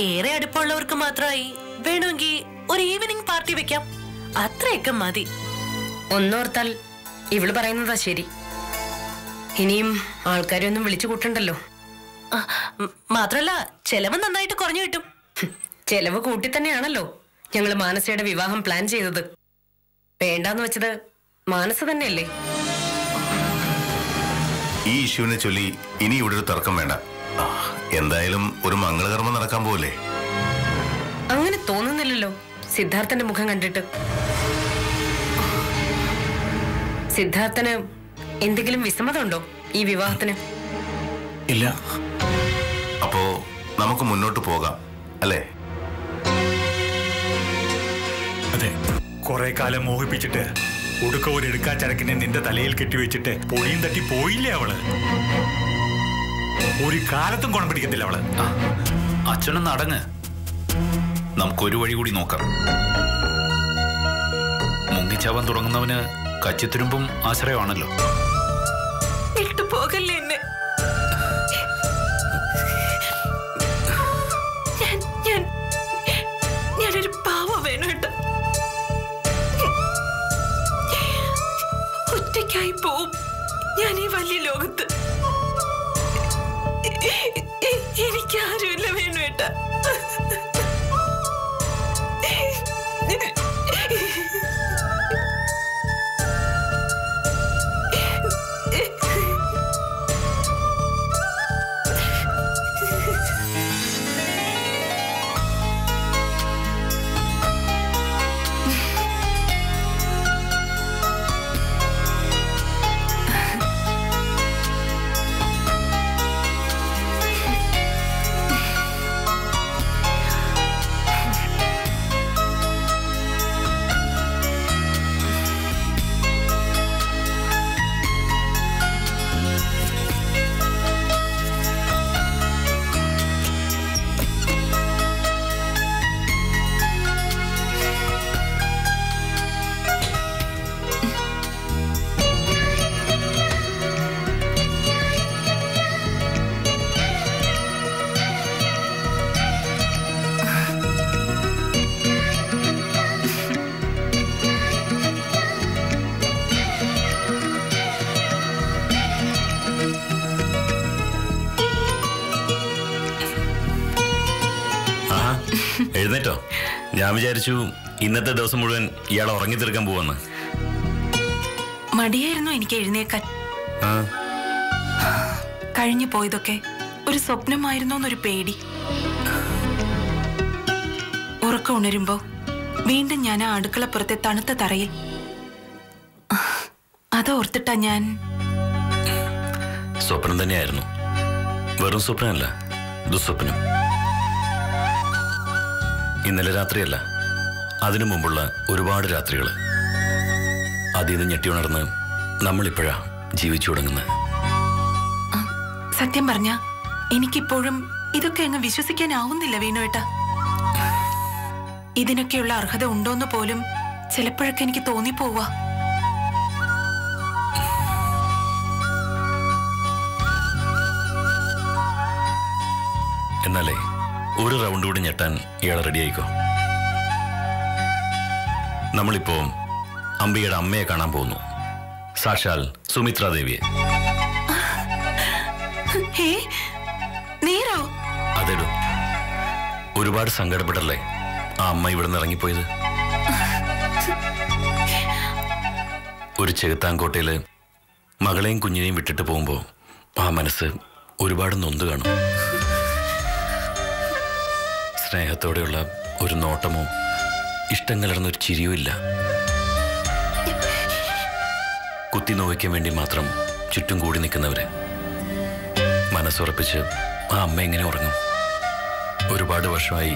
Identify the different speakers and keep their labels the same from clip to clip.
Speaker 1: ഏറെ അടുപ്പമുള്ളവർക്ക് മാത്രമായി വേണമെങ്കിൽ ഒരു ഈവനിങ് പാർട്ടി വെക്കാം. അത്രയൊക്കെ മതി.
Speaker 2: ഒന്നോർത്താൽ ഇവള് പറയുന്നതാ ശരി. ഇനിയും ആൾക്കാരെ ഒന്നും വിളിച്ചു കൂട്ടണ്ടല്ലോ.
Speaker 1: മാത്രല്ല ചെലവ് നന്നായിട്ട് കുറഞ്ഞു കിട്ടും.
Speaker 2: ചെലവ് കൂട്ടി തന്നെയാണല്ലോ ഞങ്ങള് മാനസയുടെ വിവാഹം പ്ലാൻ ചെയ്തത്. വേണ്ടാന്ന് വെച്ചത് മാനസ തന്നെയല്ലേ.
Speaker 3: ഈ ഇഷ്യൂവിനെ ചൊല്ലി ഇനി ഇവിടെ ഒരു തർക്കം വേണ്ട. എന്തായാലും ഒരു മംഗളകർമ്മം നടക്കാൻ പോവല്ലേ.
Speaker 2: അങ്ങനെ തോന്നുന്നില്ലല്ലോ സിദ്ധാർത്ഥന്റെ മുഖം കണ്ടിട്ട്. സിദ്ധാർത്ഥന് എന്തെങ്കിലും വിസമ്മതമുണ്ടോ ഈ വിവാഹത്തിന്?
Speaker 3: ഇല്ല. അപ്പോ നമുക്ക് മുന്നോട്ട് പോകാം അല്ലേ?
Speaker 4: അതെ, കുറെ കാലം മോഹിപ്പിച്ചിട്ട് ഒടുക്ക ഒരു എടുക്കാ ചരക്കിനെ നിന്റെ തലയിൽ കെട്ടിവെച്ചിട്ട് പൊടിയും തട്ടി പോയില്ലേ അവള്. ഒരു കാലത്തും ഗുണം പിടിക്കത്തില്ല അവള്.
Speaker 5: അച്ഛനൊന്ന് അടങ്ങ്. നമുക്കൊരു വഴി കൂടി നോക്കാം. മുങ്ങിച്ചാവാൻ തുടങ്ങുന്നവന് കച്ചിത്തുരുമ്പും ആശ്രയമാണല്ലോ.
Speaker 1: പോകല്ലേ എന്നെ. ഞാനൊരു പാവ വേണം കേട്ടോ. ഒറ്റയ്ക്കായി പോവും ഞാൻ ഈ വലിയ ലോകത്ത്. എനിക്കാരുമില്ല വേണു ഏട്ടാ.
Speaker 6: എഴുന്നേറ്റോ? ഞാൻ വിചാരിച്ചു ഇന്നത്തെ ദിവസം മുഴുവൻ ഇയാൾ ഉറങ്ങി തീർക്കാൻ പോവെന്ന്.
Speaker 1: മടിയായിരുന്നു എനിക്ക് എഴുന്നേക്കാൻ. കഴിഞ്ഞു പോയതൊക്കെ ഒരു സ്വപ്നമായിരുന്നോ എന്നൊരു പേടി. ഉറക്കം ഉണരുമ്പോ വീണ്ടും ഞാൻ ആ അടുക്കളപ്പുറത്തെ തണുത്ത തറയിൽ. അതോർത്തിട്ടാ ഞാൻ.
Speaker 6: സ്വപ്നം തന്നെയായിരുന്നു. വെറും സ്വപ്നമല്ല, ദുസ്വപ്നം. ഇന്നലെ രാത്രിയല്ല, അതിനു മുമ്പുള്ള ഒരുപാട് രാത്രികൾ. അതിൽ നിന്ന് ഞെട്ടി ഉണർന്ന് നമ്മളിപ്പോഴാ ജീവിച്ചു തുടങ്ങുന്നത്.
Speaker 1: സത്യം പറഞ്ഞ എനിക്കിപ്പോഴും ഇതൊക്കെ അങ്ങ് വിശ്വസിക്കാനാവുന്നില്ല വേണുവേട്ടാ. ഇതിനൊക്കെയുള്ള അർഹത ഉണ്ടോന്ന് പോലും ചിലപ്പോഴൊക്കെ എനിക്ക് തോന്നിപ്പോവാ.
Speaker 6: എന്നാലേ ഒരു റൗണ്ട് കൂടി ഞെട്ടാൻ ഇയാളെ റെഡിയായിക്കോ. നമ്മളിപ്പോ അംബികയുടെ അമ്മയെ കാണാൻ പോകുന്നു, സാക്ഷാൽ സുമിത്രാ ദേവിയെ. അതെടു, ഒരുപാട് സങ്കടപ്പെട്ടല്ലേ ആ അമ്മ ഇവിടെ നിന്ന് ഇറങ്ങിപ്പോയത്. ഒരു ചെകുത്താൻകോട്ടയില് മകളെയും കുഞ്ഞിനെയും വിട്ടിട്ട് പോകുമ്പോ ആ മനസ്സ് ഒരുപാട് നൊന്ത് കാണും. സ്നേഹത്തോടെയുള്ള ഒരു നോട്ടമോ ഇഷ്ടം കലർന്നൊരു ചിരിയോ ഇല്ല. കുത്തി നോവിക്കാൻ വേണ്ടി മാത്രം ചുറ്റും കൂടി നിൽക്കുന്നവര്. മനസ്സുറപ്പിച്ച് ആ അമ്മ എങ്ങനെ ഉറങ്ങും? ഒരുപാട് വർഷമായി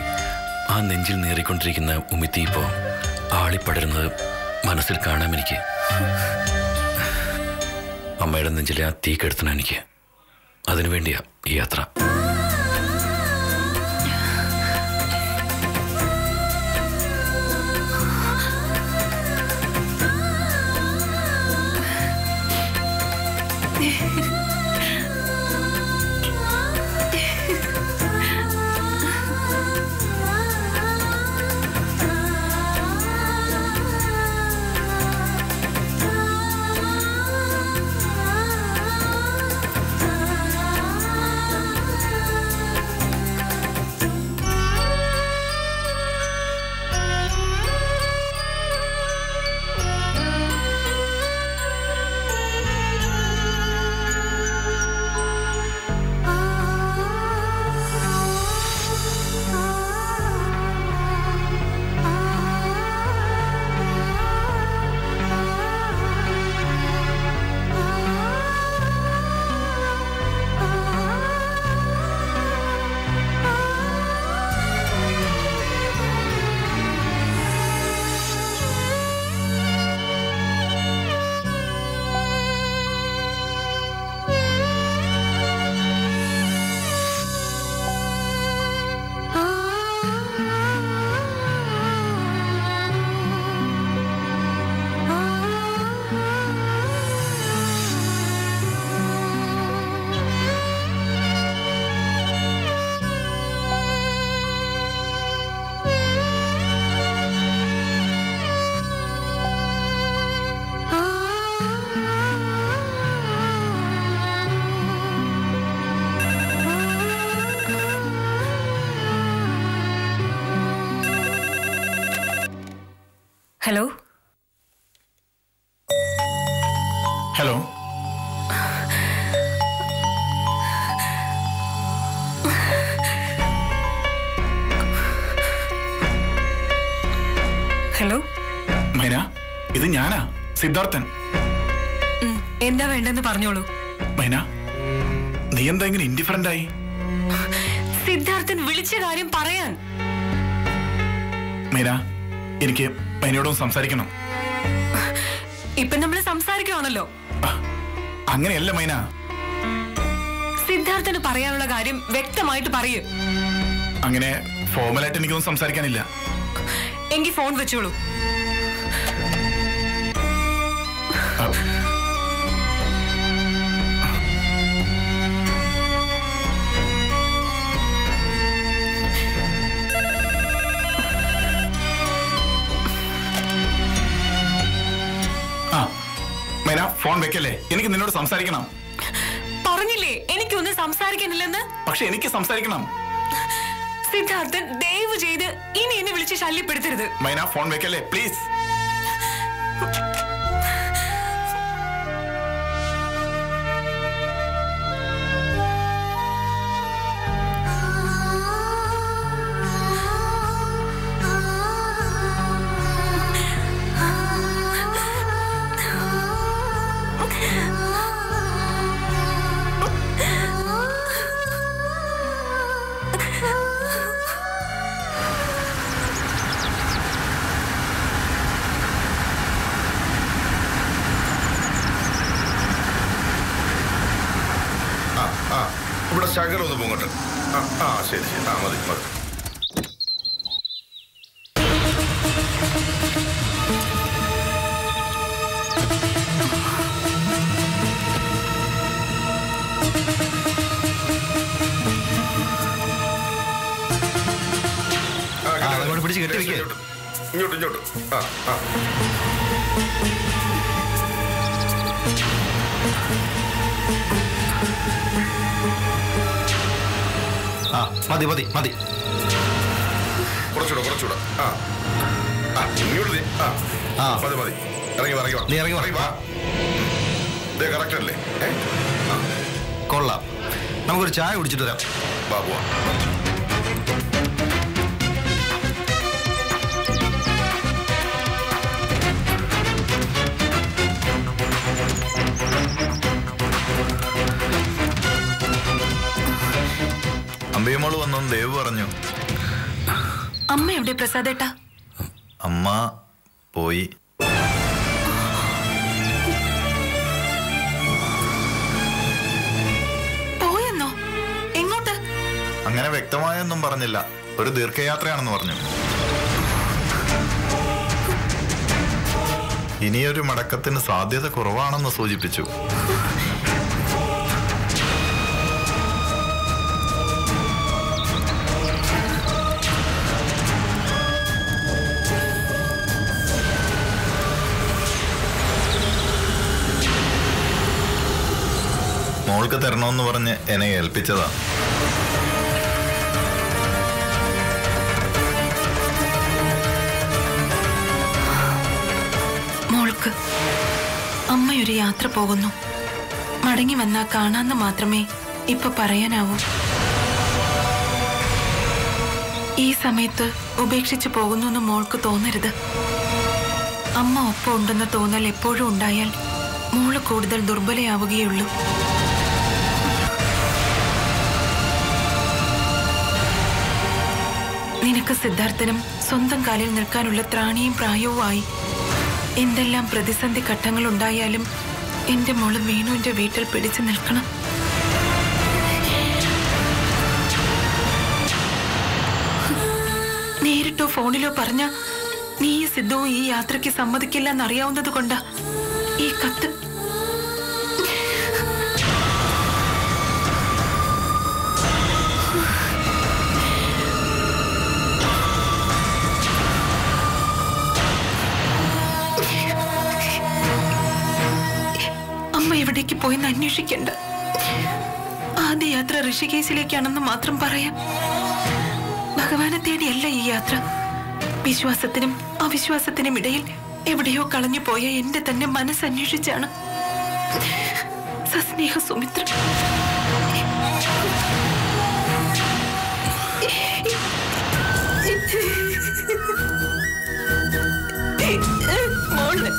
Speaker 6: ആ നെഞ്ചിൽ നേറിക്കൊണ്ടിരിക്കുന്ന ഉമിത്തി ഇപ്പോ ആളിപ്പടരുന്നത് മനസ്സിൽ കാണാം എനിക്ക്. അമ്മയുടെ നെഞ്ചിലെ ആ തീ കെടുത്തണം എനിക്ക്. അതിനുവേണ്ടിയാ ഈ യാത്ര.
Speaker 2: ഹലോ
Speaker 4: ഹലോ
Speaker 2: ഹലോ
Speaker 4: മൈന, ഇത് ഞാനാ, സിദ്ധാർത്ഥൻ.
Speaker 2: എന്താ വേണ്ടെന്ന് പറഞ്ഞോളൂ.
Speaker 4: മൈന, നീ എന്താ ഇങ്ങനെ ഇൻഡിഫറന്റ് ആയി?
Speaker 2: സിദ്ധാർത്ഥൻ വിളിച്ച കാര്യം പറയാൻ.
Speaker 4: മൈന, എനിക്ക് മൈനയോടൊന്ന് സംസാരിക്കണം.
Speaker 2: ഇപ്പൊ നമ്മള് സംസാരിക്കുവാണല്ലോ.
Speaker 4: അങ്ങനെയല്ല മൈന.
Speaker 2: സിദ്ധാർത്ഥന് പറയാനുള്ള കാര്യം വ്യക്തമായിട്ട് പറയൂ.
Speaker 4: അങ്ങനെ ഫോർമലായിട്ട് എനിക്കൊന്നും സംസാരിക്കാനില്ല.
Speaker 2: എങ്കിൽ ഫോൺ വെച്ചോളൂ.
Speaker 4: മൈന, ഫോൺ വെക്കല്ലേ, എനിക്ക് നിന്നോട് സംസാരിക്കണം.
Speaker 2: പറഞ്ഞില്ലേ എനിക്കൊന്നും സംസാരിക്കാനില്ലെന്ന്?
Speaker 4: പക്ഷെ എനിക്ക് സംസാരിക്കണം.
Speaker 2: സിദ്ധാർത്ഥൻ ദയവ് ചെയ്ത് ഇനി എന്നെ വിളിച്ച് ശല്യപ്പെടുത്തരുത്.
Speaker 4: മൈന, ഫോൺ വെക്കല്ലേ പ്ലീസ്.
Speaker 3: ഇവിടെ ശകലം ഒന്ന് പോകട്ടെ. ശരി ശരി, മതി മതി.
Speaker 6: പിടിച്ച് കെട്ടി വെക്കേ.
Speaker 3: ഇങ്ങോട്ട് ഇങ്ങോട്ട്.
Speaker 6: മതി മതി മതി.
Speaker 3: കുറച്ചുകൂടെ കുറച്ചുകൂടെ. ഇങ്ങോട്ട്. മതി മതി. ഇറങ്ങി വാ, ഇറങ്ങി വാ.
Speaker 6: നീ ഇറങ്ങി വാ.
Speaker 3: കറക്റ്റ് അല്ലേ?
Speaker 6: കൊള്ളാം. നമുക്കൊരു ചായ കുടിച്ചിട്ട് വരാം.
Speaker 3: ബാബുവാ.
Speaker 7: അമ്പയമ്മോള് വന്നെന്ന് ദേവ് പറഞ്ഞു.
Speaker 2: അമ്മ എവിടെ പ്രസാദേട്ടാ?
Speaker 7: അമ്മ പോയി.
Speaker 2: പോയെന്നോ? എങ്ങോട്ട്?
Speaker 7: അങ്ങനെ വ്യക്തമായൊന്നും പറഞ്ഞില്ല. ഒരു ദീർഘയാത്രയാണെന്ന് പറഞ്ഞു. ഇനിയൊരു മടക്കത്തിന് സാധ്യത കുറവാണെന്ന് സൂചിപ്പിച്ചു. മോൾക്ക് തരണമെന്ന് പറഞ്ഞ് എന്നെ ഏൽപ്പിച്ചതാ.
Speaker 8: മോൾക്ക് അമ്മയൊരു യാത്ര പോകുന്നു, മടങ്ങി വന്നാ കാണാന്ന് മാത്രമേ ഇപ്പൊ പറയാനാവൂ. ഈ സമയത്ത് ഉപേക്ഷിച്ചു പോകുന്നു മോൾക്ക് തോന്നരുത്. അമ്മ ഒപ്പം ഉണ്ടെന്ന തോന്നൽ എപ്പോഴും ഉണ്ടായാൽ മോള് കൂടുതൽ ദുർബലയാവുകയുള്ളൂ. നിനക്ക് സിദ്ധാർത്ഥനും സ്വന്തം കാലിൽ നിൽക്കാനുള്ള ത്രാണിയും പ്രായവുമായി. എന്തെല്ലാം പ്രതിസന്ധി ഘട്ടങ്ങൾ ഉണ്ടായാലും എന്റെ മോള് വേണുവിന്റെ വീട്ടിൽ പിടിച്ചു നിൽക്കണം. നേരിട്ടോ ഫോണിലോ പറഞ്ഞ നീ സിദ്ധുവും ഈ യാത്രയ്ക്ക് സമ്മതിക്കില്ല എന്നറിയാവുന്നത് കൊണ്ടാ ഈ കത്ത്. അമ്മ എവിടേക്ക് പോയെന്ന് അന്വേഷിക്കണ്ട. ആദ്യ യാത്ര ഋഷികേശിലേക്കാണെന്ന് മാത്രം പറയാം. ഭഗവാനെ തേടിയല്ല ഈ യാത്ര. വിശ്വാസത്തിനും അവിശ്വാസത്തിനും ഇടയിൽ എവിടെയോ കളഞ്ഞു പോയ എന്റെ തന്നെ മനസ്സന്വേഷിച്ചാണ്. സസ്നേഹ സുമിത്ര. മോള്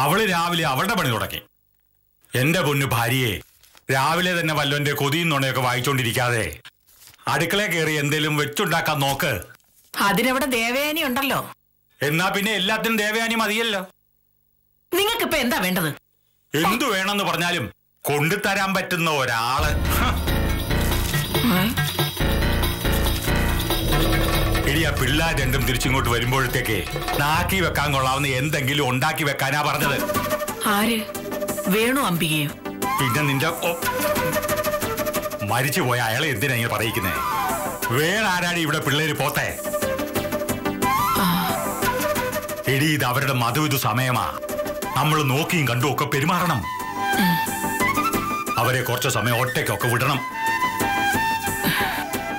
Speaker 4: അവള് രാവിലെ അവളുടെ പണി തുടങ്ങി. എന്റെ പൊന്നു ഭാര്യയെ രാവിലെ തന്നെ വല്ലവന്റെ കൊതിയും നുണയൊക്കെ വായിച്ചോണ്ടിരിക്കാതെ അടുക്കള കയറി എന്തേലും വെച്ചുണ്ടാക്കാൻ നോക്ക്.
Speaker 1: അതിനവിടെ ദേവയാനി ഉണ്ടല്ലോ.
Speaker 4: എന്നാ പിന്നെ എല്ലാത്തിനും ദേവയാനി മതിയല്ലോ.
Speaker 1: നിങ്ങൾക്കിപ്പോ എന്താ വേണ്ടത്?
Speaker 4: എന്തു വേണമെന്ന് പറഞ്ഞാലും കൊണ്ടുതരാൻ പറ്റുന്ന ഒരാള്. ഇടിയാ പിള്ളേർ രണ്ടും തിരിച്ചിങ്ങോട്ട് വരുമ്പോഴത്തേക്ക് നാക്കി വെക്കാൻ കൊള്ളാവുന്ന എന്തെങ്കിലും ഉണ്ടാക്കി വെക്കാനാ പറഞ്ഞത്.
Speaker 1: ആര്? വേണു അംബികയോ?
Speaker 4: പിന്നെ നിന്റെ മരിച്ചുപോയ അയാളെ എന്തിനാ ഇങ്ങനെ പറയിക്കുന്നേ? വേറെ ആരാണ് ഇവിടെ പിള്ളേര് പോത്തെ? എടി, ഇത് അവരുടെ മധുവിധു സമയമാ. നമ്മൾ നോക്കിയും കണ്ടും ഒക്കെ പെരുമാറണം. അവരെ കുറച്ച് സമയം ഒറ്റയ്ക്കൊക്കെ വിടണം.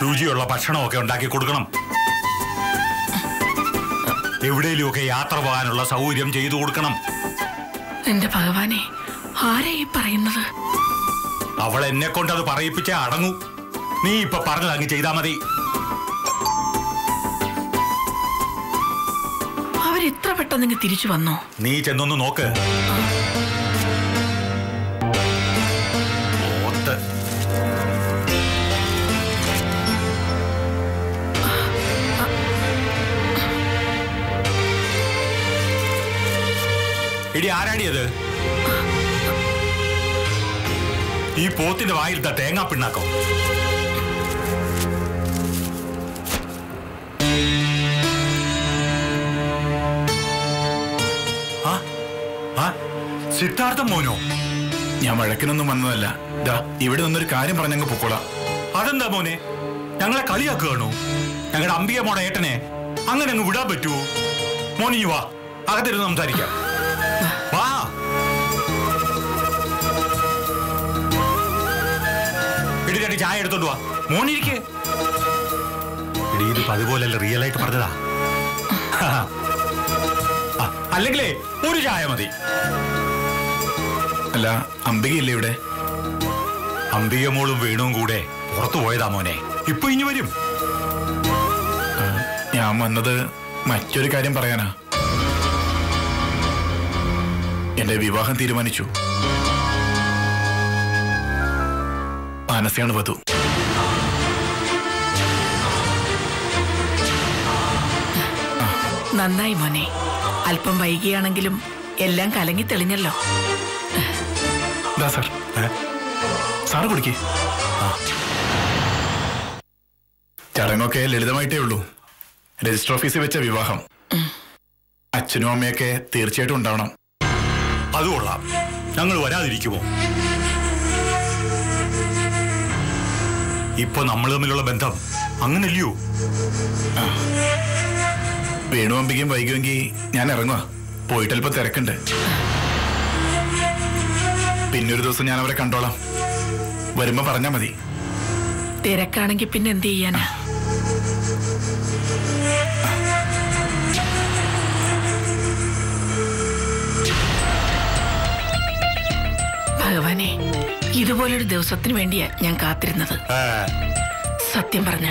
Speaker 4: രുചിയുള്ള ഭക്ഷണമൊക്കെ ഉണ്ടാക്കി കൊടുക്കണം. എവിടെയും ഒക്കെ യാത്ര പോകാനുള്ള സൗകര്യം ചെയ്തു കൊടുക്കണം.
Speaker 8: എന്റെ ഭഗവാനെ, ആരാ ഈ പറയുന്നത്?
Speaker 4: അവൾ എന്നെ കൊണ്ട് അത് പറയിപ്പിച്ചാ അടങ്ങൂ. നീ ഇപ്പൊ പറഞ്ഞത് അങ്ങ് ചെയ്താ മതി.
Speaker 8: അവരെത്ര പെട്ടെന്ന് തിരിച്ചു വന്നോ?
Speaker 4: നീ ചെന്നൊന്ന് നോക്ക്. ഇടി, ആരാടിയത്? ഈ പോത്തിന്റെ വായിലിട്ട തേങ്ങാ പിണ്ണാക്കോ? സിദ്ധാർത്ഥ മോനോ?
Speaker 9: ഞാൻ വഴക്കിനൊന്നും വന്നതല്ല. ഇവിടെ നിന്നൊരു കാര്യം പറഞ്ഞങ്ങ് പൊക്കോളാം.
Speaker 4: അതെന്താ മോനെ, ഞങ്ങളെ കളിയാക്കുകയാണോ? ഞങ്ങളുടെ അമ്പിക മോടെ ഏട്ടനെ അങ്ങനെ അങ്ങ് വിടാൻ പറ്റുമോ? മോനി വാ, അകത്തിരുന്ന് സംസാരിക്കാം. വാ. ഇടിരടി ചായ എടുത്തോണ്ട് വാ. മോനിരിക്കേ. ഇടി ഇത് അതുപോലല്ല, റിയൽ ആയിട്ട് പറഞ്ഞതാ. അല്ലെങ്കിലേ ഒരു ചായ മതി.
Speaker 9: അല്ല, അംബികയില്ലേ ഇവിടെ?
Speaker 4: അംബിക മോളും വേണുവും കൂടെ പുറത്തു പോയതാ മോനെ. ഇപ്പൊ ഇനി വരും.
Speaker 9: ഞാൻ വന്നത് മറ്റൊരു കാര്യം പറയാനാ. എന്റെ വിവാഹം തീരുമാനിച്ചു. മാനസയാണ് വധു.
Speaker 8: നന്നായി മോനെ. അല്പം വൈകിയാണെങ്കിലും എല്ലാം കലങ്ങി തെളിഞ്ഞല്ലോ.
Speaker 9: സാർ, സാറ് കുടിക്കേ. ചടങ്ങൊക്കെ ലളിതമായിട്ടേ ഉള്ളൂ. രജിസ്റ്റർ ഓഫീസിൽ വെച്ച വിവാഹം. അച്ഛനും അമ്മയൊക്കെ തീർച്ചയായിട്ടും ഉണ്ടാവണം.
Speaker 4: അത് കൊള്ളാം. ഞങ്ങൾ വരാതിരിക്കുമോ? ഇപ്പൊ നമ്മൾ തമ്മിലുള്ള ബന്ധം അങ്ങനല്ലയോ?
Speaker 9: വേണു അംബികയും വൈകുമെങ്കിൽ ഞാൻ ഇറങ്ങുക. പോയിട്ട് അല്പം തിരക്കുണ്ട്. പിന്നൊരു ദിവസം ഞാൻ അവരെ കണ്ടോളാം. വരുമ്പോ പറഞ്ഞാ മതി.
Speaker 8: തിരക്കാണെങ്കിൽ പിന്നെ എന്ത് ചെയ്യാനാ? ഭഗവാനെ, ഇതുപോലൊരു ദിവസത്തിന് വേണ്ടിയാ ഞാൻ കാത്തിരുന്നത്. സത്യം പറഞ്ഞ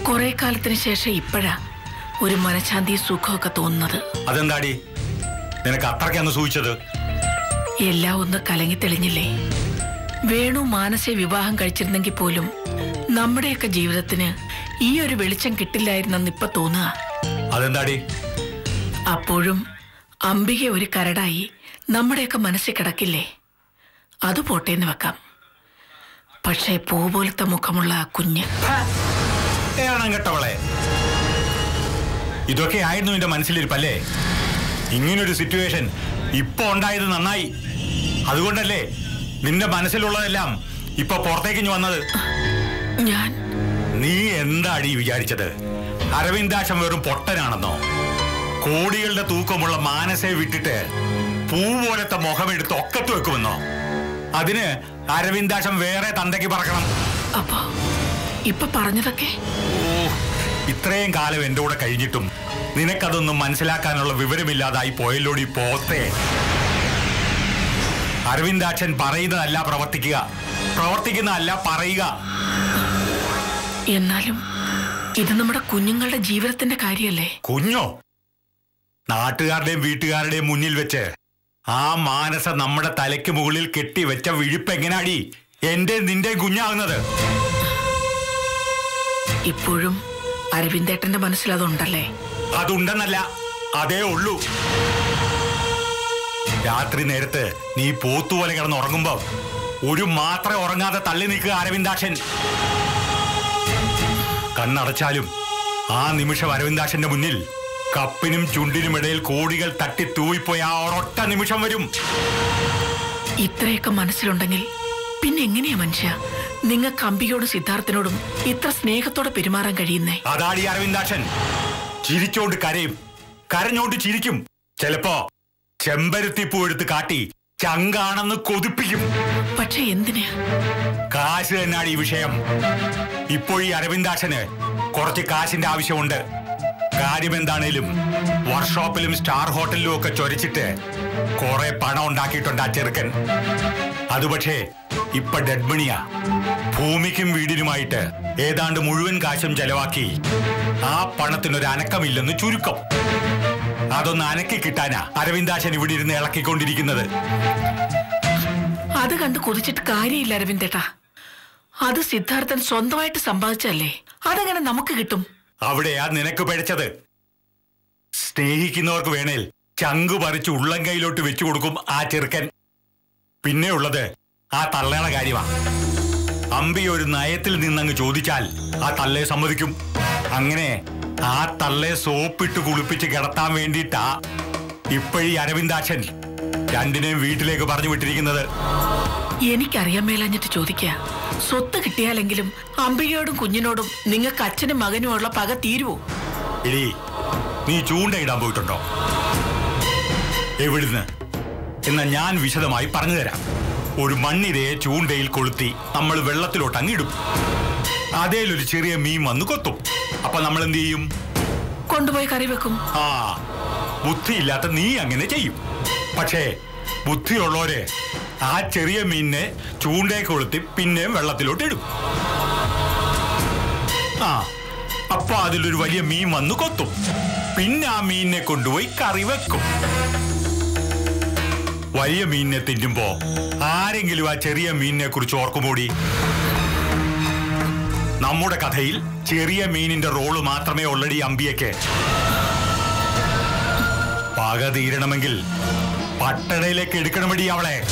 Speaker 8: കുറെ കാലത്തിന് ശേഷം ഇപ്പോഴാ ഒരു മനഃശാന്തി സുഖമൊക്കെ തോന്നുന്നത്.
Speaker 4: അതെന്താടി നിനക്ക് അത്രയ്ക്കാന്ന് സൂചിച്ചത്?
Speaker 8: എല്ലാം ഒന്ന് കലങ്ങി തെളിഞ്ഞില്ലേ? വേണു മാനസയെ വിവാഹം കഴിച്ചിരുന്നെങ്കിൽ പോലും നമ്മുടെയൊക്കെ ജീവിതത്തിന് ഈ ഒരു വെളിച്ചം കിട്ടില്ലായിരുന്നെന്ന് ഇപ്പൊ തോന്നുക.
Speaker 4: അതെന്താടി?
Speaker 8: അപ്പോഴും അംബിക ഒരു കരടായി നമ്മുടെയൊക്കെ മനസ്സിൽ കിടക്കില്ലേ? അത് പോട്ടേന്ന് വെക്കാം. പക്ഷേ പൂ പോലത്തെ മുഖമുള്ള ആ കുഞ്ഞ്.
Speaker 4: കേട്ടവളെ, ഇതൊക്കെ ആയിരുന്നു എന്റെ മനസ്സിലിരിപ്പല്ലേ? ഇങ്ങനൊരു സിറ്റുവേഷൻ ഇപ്പൊ ഉണ്ടായത് നന്നായി. അതുകൊണ്ടല്ലേ നിന്റെ മനസ്സിലുള്ളതെല്ലാം ഇപ്പൊ പുറത്തേക്ക് വന്നത്. നീ എന്താടി വിചാരിച്ചത്? അരവിന്ദാക്ഷൻ വെറും പൊട്ടനാണെന്നോ? കോടികളുടെ തൂക്കമുള്ള മാനസയെ വിട്ടിട്ട് പൂ പോലത്തെ മുഖമെടുത്ത് ഒക്കത്ത് വെക്കുമെന്നോ? അതിന് അരവിന്ദാക്ഷൻ വേറെ തന്തയ്ക്ക് പറക്കണം.
Speaker 8: അപ്പൊ ഇപ്പൊ പറഞ്ഞതൊക്കെ
Speaker 4: ഇത്രയും കാലം എന്റെ കൂടെ കഴിഞ്ഞിട്ടും നിനക്കതൊന്നും മനസ്സിലാക്കാനുള്ള വിവരമില്ലാതായി പോയല്ലോടി പോത്തെ. അരവിന്ദാക്ഷൻ പറയുന്നതല്ല പ്രവർത്തിക്കുക, പ്രവർത്തിക്കുന്നതല്ല പറയുക.
Speaker 8: എന്നാലും ഇത് നമ്മുടെ കുഞ്ഞുങ്ങളുടെ ജീവിതത്തിന്റെ കാര്യല്ലേ?
Speaker 4: കുഞ്ഞോ? നാട്ടുകാരുടെയും വീട്ടുകാരുടെയും മുന്നിൽ വെച്ച് ആ മാനസ നമ്മുടെ തലയ്ക്ക് മുകളിൽ കെട്ടിവെച്ച വിഴുപ്പ് എങ്ങനാടി എന്റെ നിന്റെ കുഞ്ഞാകുന്നത്?
Speaker 8: ഇപ്പോഴും അരവിന്ദേട്ടന്റെ മനസ്സിൽ അതുണ്ടല്ലേ?
Speaker 4: അതുണ്ടെന്നല്ല, അതേ ഉള്ളൂ. രാത്രി നേരത്ത് നീ പോത്തുപോലെ കിടന്ന് ഉറങ്ങുമ്പോ ഒരു മാത്രം ഉറങ്ങാതെ തള്ളി നിൽക്കുക അരവിന്ദാക്ഷൻ. കണ്ണടച്ചാലും ആ നിമിഷം അരവിന്ദാക്ഷന്റെ മുന്നിൽ കപ്പിനും ചുണ്ടിനും ഇടയിൽ കോടികൾ തട്ടി തൂവിപ്പോയ ആ ഒരൊറ്റ നിമിഷം വരും.
Speaker 8: ഇത്രയൊക്കെ മനസ്സിലുണ്ടെങ്കിൽ പിന്നെ എങ്ങനെയാ മനുഷ്യ നിങ്ങൾക്ക് അംബികയോടും സിദ്ധാർത്ഥിനോടും ഇത്ര സ്നേഹത്തോടെ പെരുമാറാൻ കഴിയുന്നേ?
Speaker 4: അതാടി അരവിന്ദാക്ഷൻ. ചിരിച്ചോണ്ട് കരയും, കരഞ്ഞോണ്ട് ചിരിക്കും. ചിലപ്പോ ചെമ്പരത്തിപ്പൂ എടുത്ത് കാട്ടി ചങ്കാണെന്ന് കൊതിപ്പിക്കും.
Speaker 8: പക്ഷെ എന്തിനാ?
Speaker 4: കാശ് തന്നെയാണ് ഈ വിഷയം. ഇപ്പോഴീ അരവിന്ദാക്ഷന് കുറച്ച് കാശിന്റെ ആവശ്യമുണ്ട്. കാര്യം എന്താണേലും വർക്ക്ഷോപ്പിലും സ്റ്റാർ ഹോട്ടലിലും ഒക്കെ ചൊരച്ചിട്ട് കുറെ പണം ഉണ്ടാക്കിയിട്ടുണ്ട് ആ ചെറുക്കൻ. അത് പക്ഷേ ഇപ്പൊ ഡെഡ് മണിയാ. ഭൂമിക്കും വീടിനുമായിട്ട് ഏതാണ്ട് മുഴുവൻ കാശും ചെലവാക്കി ആ പണത്തിനൊരു അനക്കമില്ലെന്ന് ചുരുക്കം. അതൊന്ന് അനക്കി കിട്ടാനാ അരവിന്ദാക്ഷൻ ഇവിടെ ഇരുന്ന് ഇളക്കിക്കൊണ്ടിരിക്കുന്നത്.
Speaker 8: അത് കണ്ട് കൊതിച്ചിട്ട് കാര്യമില്ല അരവിന്ദേട്ടാ. അത് സിദ്ധാർത്ഥൻ സ്വന്തമായിട്ട് സമ്പാദിച്ചല്ലേ, അതെങ്ങനെ നമുക്ക് കിട്ടും?
Speaker 4: അവിടെയാ നിനക്ക് പിഴച്ചത്. സ്നേഹിക്കുന്നവർക്ക് വേണേൽ ചങ്കു പറിച്ച് ഉള്ളം കൈയിലോട്ട് വെച്ചു കൊടുക്കും ആ ചെറുക്കൻ. പിന്നെ ഉള്ളത് ആ തള്ളയുടെ കാര്യമാ. അമ്പി ഒരു നയത്തിൽ നിന്നങ്ങ് ചോദിച്ചാൽ ആ തള്ളയെ സമ്മതിക്കും. അങ്ങനെ ആ തള്ളയെ സോപ്പിട്ട് കുളിപ്പിച്ച് കിടത്താൻ വേണ്ടിയിട്ടാ ഇപ്പോഴീ അരവിന്ദാക്ഷൻ രണ്ടിനെയും വീട്ടിലേക്ക് പറഞ്ഞു വിട്ടിരിക്കുന്നത്.
Speaker 8: എനിക്കറിയാൻ മേലഞ്ഞിട്ട് ചോദിക്ക, സ്വത്ത് കിട്ടിയാലെങ്കിലും അംബികയോടും കുഞ്ഞിനോടും നിങ്ങൾക്ക് അച്ഛനും മകനുമുള്ള പക തീരുവോ?
Speaker 4: ഇടി നീ ചൂണ്ടയിടാൻ പോയിട്ടുണ്ടോ? എവിടുന്ന്? എന്നാ ഞാൻ വിശദമായി പറഞ്ഞു തരാം. ഒരു മണ്ണിരയെ ചൂണ്ടയിൽ കൊളുത്തി നമ്മൾ വെള്ളത്തിലോട്ട് അങ്ങിടും. അതേലൊരു ചെറിയ മീൻ വന്ന് കൊത്തും. അപ്പൊ നമ്മൾ എന്ത് ചെയ്യും?
Speaker 8: കൊണ്ടുപോയി കറി വെക്കും.
Speaker 4: ആ, ബുദ്ധിയില്ലാത്ത നീ അങ്ങനെ ചെയ്യും. പക്ഷേ ബുദ്ധിയുള്ളവരെ ആ ചെറിയ മീനിനെ ചൂണ്ടയെ കൊളുത്തി പിന്നെയും വെള്ളത്തിലോട്ട് ഇടും. ആ, അപ്പൊ അതിലൊരു വലിയ മീൻ വന്ന് കൊത്തും. പിന്നെ ആ മീനിനെ കൊണ്ടുപോയി കറി വെക്കും. വലിയ മീനിനെ തിന്നുമ്പോ ആരെങ്കിലും ആ ചെറിയ മീനിനെ കുറിച്ച് ഓർക്കുമോടി? നമ്മുടെ കഥയിൽ ചെറിയ മീനിന്റെ റോള് മാത്രമേ ഉള്ളടി അമ്പിയക്ക്. പക തീരണമെങ്കിൽ പട്ടണയിലേക്ക് എടുക്കണമടി അവളെ.